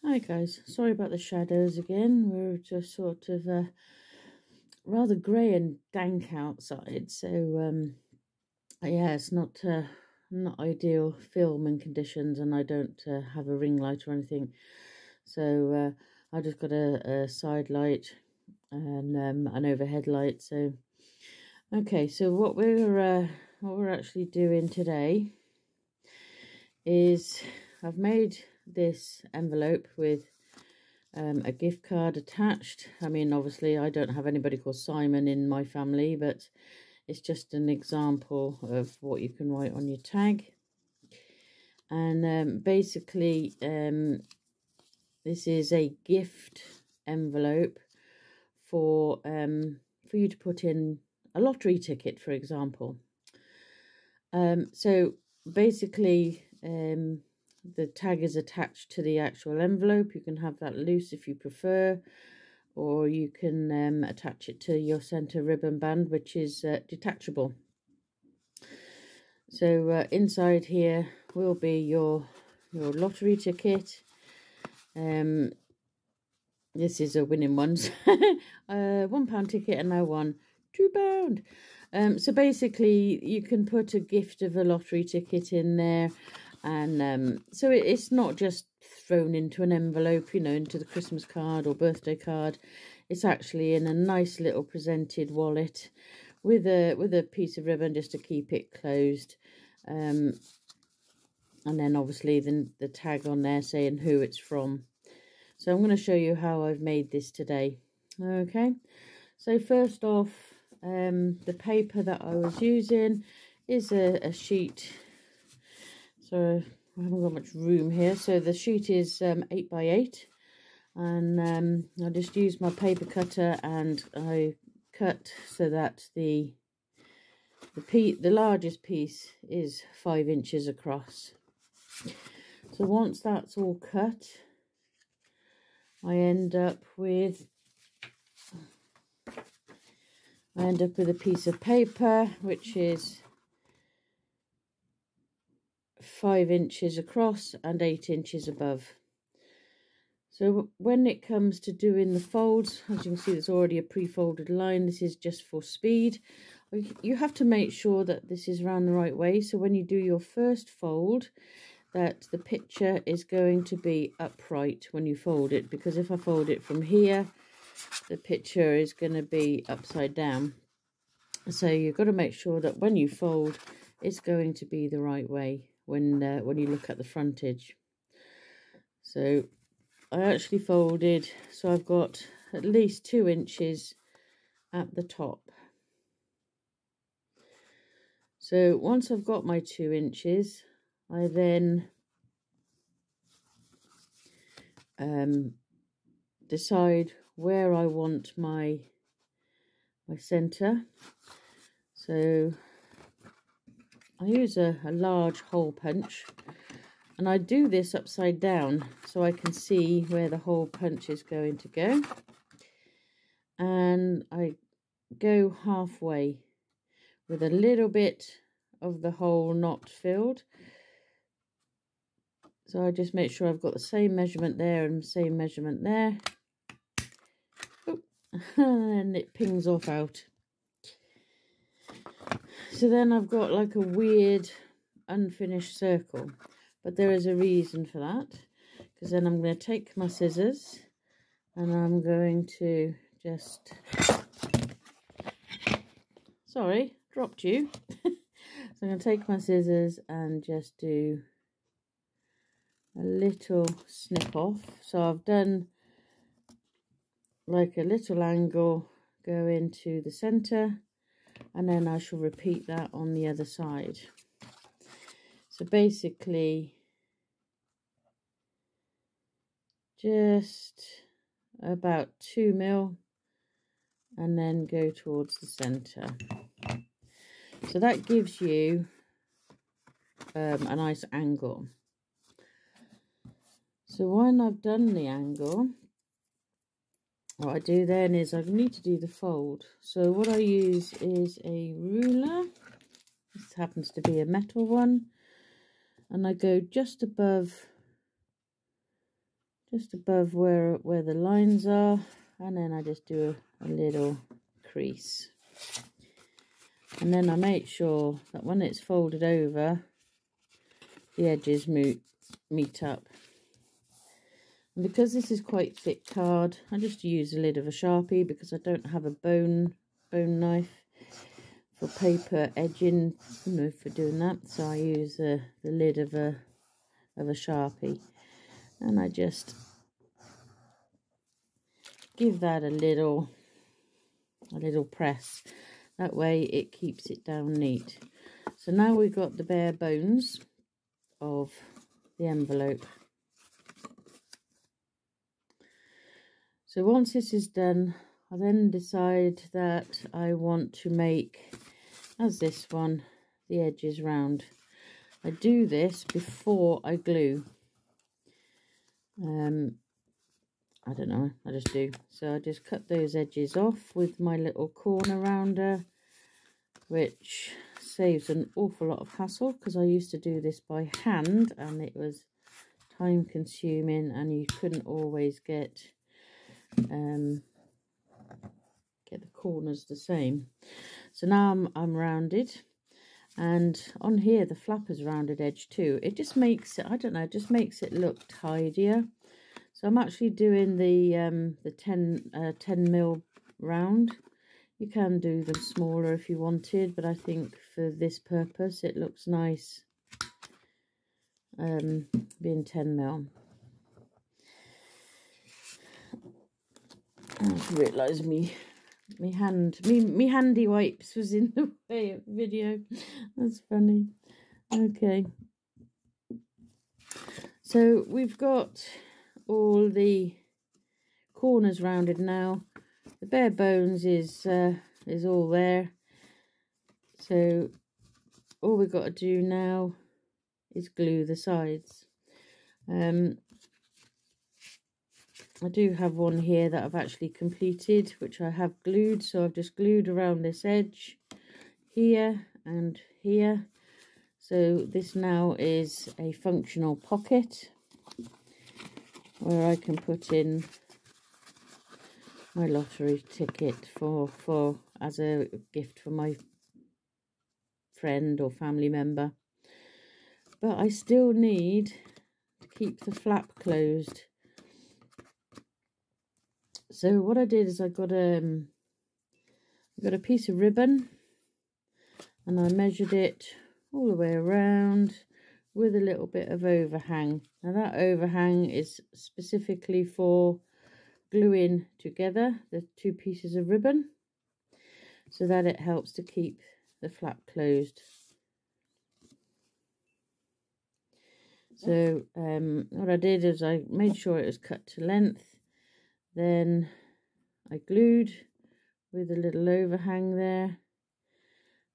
Hi guys, sorry about the shadows again. We're just sort of rather grey and dank outside, so yeah, it's not ideal filming conditions, and I don't have a ring light or anything, so I just got a side light and an overhead light. So okay, so what we're actually doing today is I've made this envelope with a gift card attached. I mean, obviously I don't have anybody called Simon in my family, but it's just an example of what you can write on your tag. And basically this is a gift envelope for you to put in a lottery ticket, for example. So basically the tag is attached to the actual envelope. You can have that loose if you prefer, or you can attach it to your center ribbon band, which is detachable. So inside here will be your lottery ticket. This is a winning ones. £1 ticket and now one £2. So basically you can put a gift of a lottery ticket in there, and so it's not just thrown into an envelope, you know, into the Christmas card or birthday card. It's actually in a nice little presented wallet with a piece of ribbon just to keep it closed, and then obviously the tag on there saying who it's from. So I'm going to show you how I've made this today. Okay, so first off, the paper that I was using is a sheet. So I haven't got much room here. So the sheet is 8 by 8, and I just used my paper cutter and I cut so that the largest piece is 5 inches across. So once that's all cut, I end up with a piece of paper which is 5 inches across and 8 inches above. So when it comes to doing the folds, as you can see, there's already a pre-folded line. This is just for speed. You have to make sure that this is round the right way. So when you do your first fold, that the picture is going to be upright when you fold it, because if I fold it from here, the picture is going to be upside down. So you've got to make sure that when you fold, it's going to be the right way when you look at the frontage. So I actually folded, so I've got at least 2 inches at the top. So once I've got my 2 inches, I then decide where I want my center. So I use a large hole punch, and I do this upside down so I can see where the hole punch is going to go, and I go halfway with a little bit of the hole not filled. So I just make sure I've got the same measurement there and same measurement there. Oop, and it pings off out. So then I've got like a weird unfinished circle, but there is a reason for that, because then I'm going to take my scissors and I'm going to just, sorry, dropped you. So I'm going to take my scissors and just do a little snip off. So I've done like a little angle go into the center, and then I shall repeat that on the other side. So basically just about 2 mil and then go towards the center. So that gives you a nice angle. So when I've done the angle, what I do then is I need to do the fold. So what I use is a ruler. This happens to be a metal one, and I go just above just above where the lines are, and then I just do a little crease. And then I make sure that when it's folded over, the edges meet up. And because this is quite thick card, I just use a lid of a Sharpie because I don't have a bone knife for paper edging, you know, for doing that. So I use the lid of a Sharpie, and I just give that a little press. That way it keeps it down neat. So now we've got the bare bones of the envelope. So once this is done, I then decide that I want to make, as this one, the edges round. I do this before I glue. I don't know, I just do. So I just cut those edges off with my little corner rounder, which saves an awful lot of hassle because I used to do this by hand and it was time consuming and you couldn't always get the corners the same. So now I'm rounded, and on here the flap is rounded edge too. It just makes it, I don't know, it just makes it look tidier. So I'm actually doing the 10 mil round. You can do them smaller if you wanted, but I think for this purpose it looks nice being 10 mil. I just realised me handy wipes was in the way of the video. That's funny. Okay. So we've got all the corners rounded now. The bare bones is all there. So all we've got to do now is glue the sides. I do have one here that I've actually completed, which I have glued. So I've just glued around this edge here and here. So this now is a functional pocket where I can put in my lottery ticket for as a gift for my friend or family member. But I still need to keep the flap closed. So what I did is I got a piece of ribbon and I measured it all the way around with a little bit of overhang. Now that overhang is specifically for gluing together the two pieces of ribbon so that it helps to keep the flap closed. So what I did is I made sure it was cut to length. Then I glued with a little overhang there,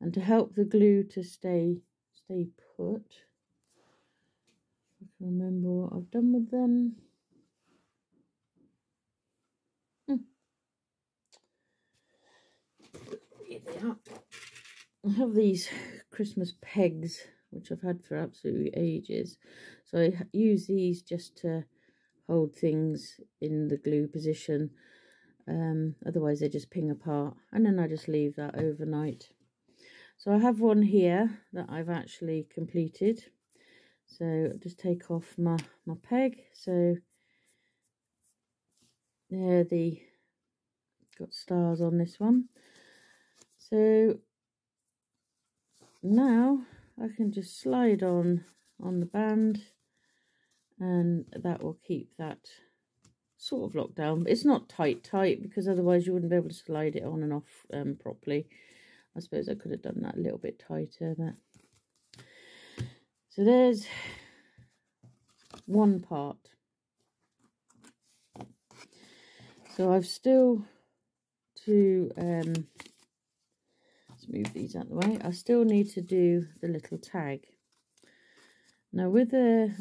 and to help the glue to stay put, I can remember what I've done with them. Here they are. I have these Christmas pegs, which I've had for absolutely ages. So I use these just to hold things in the glue position. Otherwise they just ping apart, and then I just leave that overnight. So I have one here that I've actually completed. So I'll just take off my peg. So there, got stars on this one. So now I can just slide on the band, and that will keep that sort of locked down. But it's not tight because otherwise you wouldn't be able to slide it on and off properly. I suppose I could have done that a little bit tighter, but so there's one part. So I've still to let's move these out of the way. I still need to do the little tag. Now with the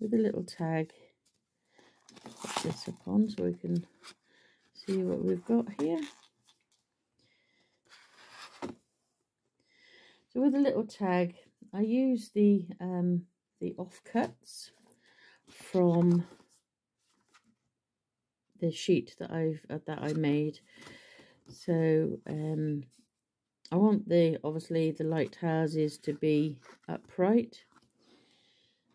little tag, put this up on so we can see what we've got here. So with the little tag, I use the offcuts from the sheet that I made. So I want obviously the lighthouses to be upright.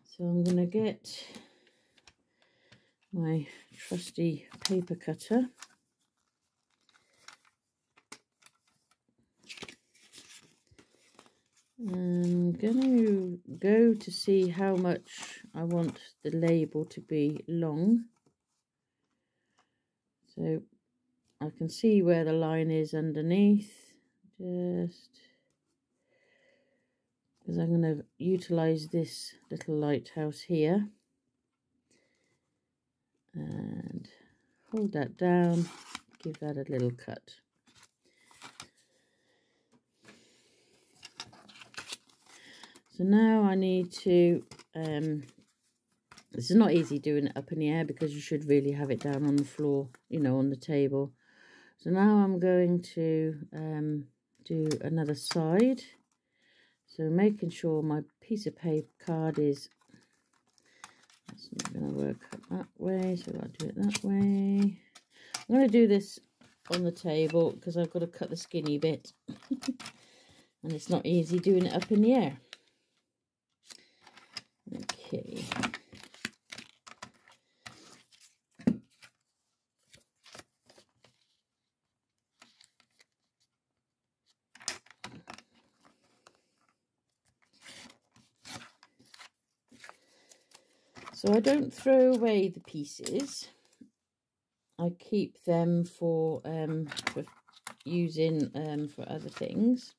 So I'm going to get my trusty paper cutter. I'm going to go to see how much I want the label to be long. So I can see where the line is underneath, just because I'm going to utilize this little lighthouse here. And hold that down, give that a little cut. So now I need to, this is not easy doing it up in the air because you should really have it down on the floor, you know, on the table. So now I'm going to do another side. So making sure my piece of paper card is, that's not going to work up that way, so I'll do it that way. I'm going to do this on the table because I've got to cut the skinny bit. And it's not easy doing it up in the air. Okay. So I don't throw away the pieces. I keep them for using for other things.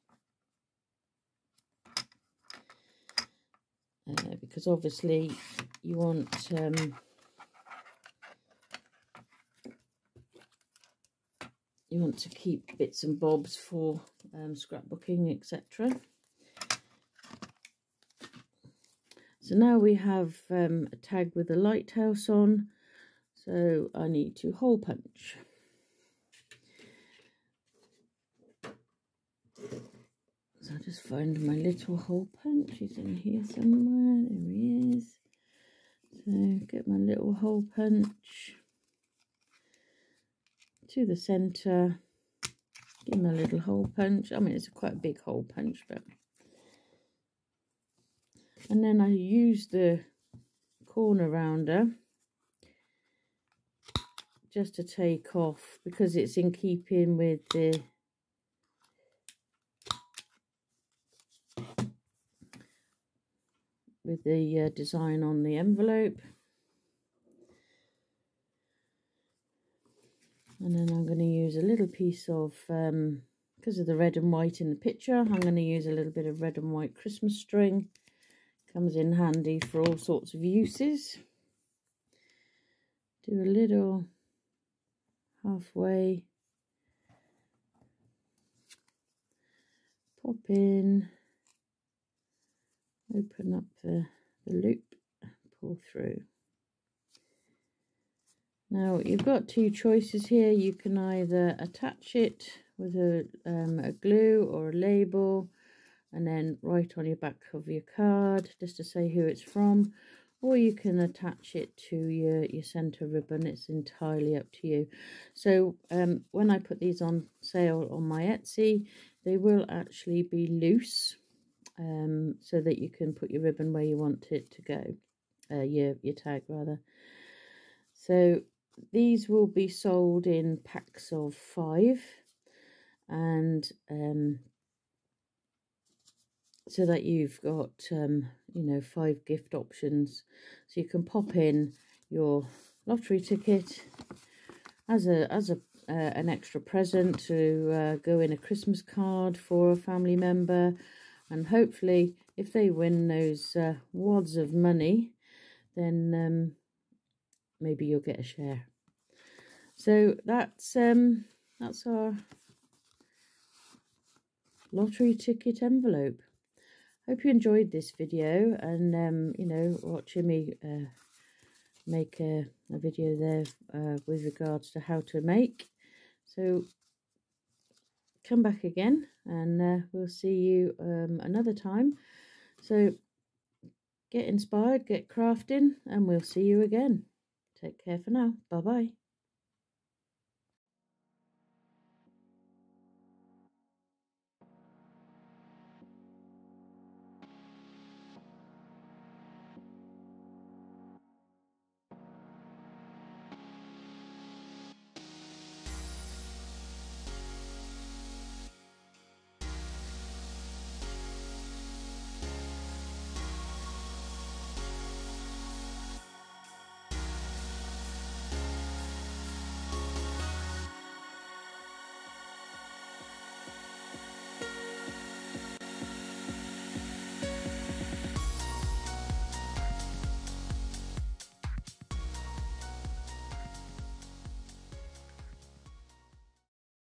Because obviously you want to keep bits and bobs for scrapbooking, etc. So now we have a tag with a lighthouse on, so I need to hole punch. So I'll just find my little hole punch. He's in here somewhere. There he is. So get my little hole punch to the centre. Give him a little hole punch. I mean, it's quite a big hole punch, but. And then I use the corner rounder just to take off, because it's in keeping with the design on the envelope. And then I'm going to use a little piece of, because of the red and white in the picture, I'm going to use a little bit of red and white Christmas string. Comes in handy for all sorts of uses. Do a little halfway. Pop in. Open up the loop. Pull through. Now you've got two choices here. You can either attach it with a glue or a label, and then write on your back of your card just to say who it's from, or you can attach it to your centre ribbon. It's entirely up to you. So when I put these on sale on my Etsy, they will actually be loose, so that you can put your ribbon where you want it to go, your tag rather. So these will be sold in packs of 5, and so that you've got, you know, 5 gift options. So you can pop in your lottery ticket as an extra present to go in a Christmas card for a family member, and hopefully if they win those wads of money, then maybe you'll get a share. So that's our lottery ticket envelope. Hope you enjoyed this video, and you know, watching me make a video there with regards to how to make. So come back again, and we'll see you another time. So get inspired, get crafting, and we'll see you again. Take care for now. Bye bye.